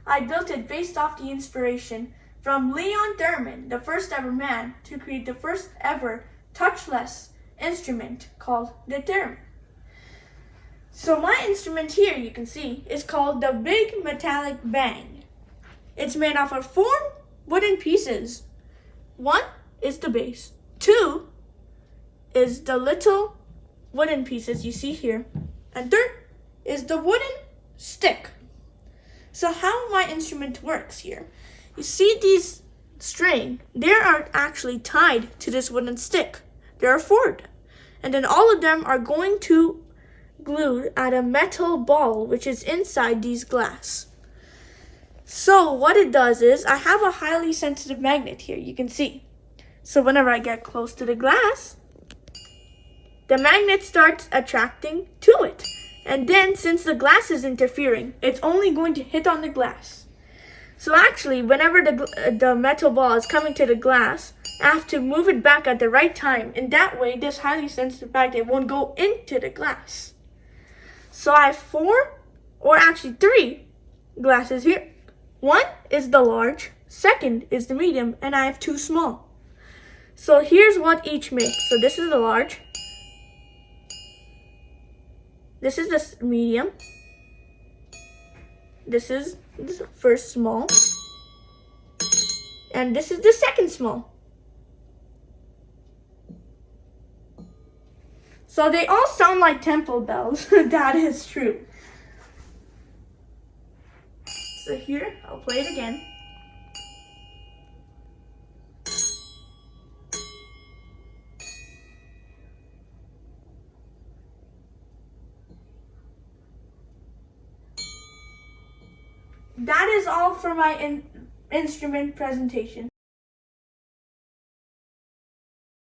I built it based off the inspiration from Leon Thurman, the first ever man to create the first ever touchless instrument called the theremin. So my instrument here, you can see, is called the Big Metallic Bang. It's made off of 4 wooden pieces. 1 is the bass. 2 is the little wooden pieces you see here. And 3rd is the wooden stick. So how my instrument works here. You see these string, they are actually tied to this wooden stick. There are 4. And then all of them are going to glued at a metal ball which is inside these glass. So what it does is I have a highly sensitive magnet here, you can see. So whenever I get close to the glass, the magnet starts attracting to it. And then since the glass is interfering, it's only going to hit on the glass. So actually, whenever the metal ball is coming to the glass, I have to move it back at the right time. And that way, this highly sensitive magnet won't go into the glass. So I have 4, or actually 3 glasses here. 1 is the large, 2nd is the medium, and I have 2 small. So here's what each makes. So this is the large. This is the medium. This is the first small. And this is the second small. So they all sound like temple bells. That is true. So here, I'll play it again. That is all for my instrument presentation.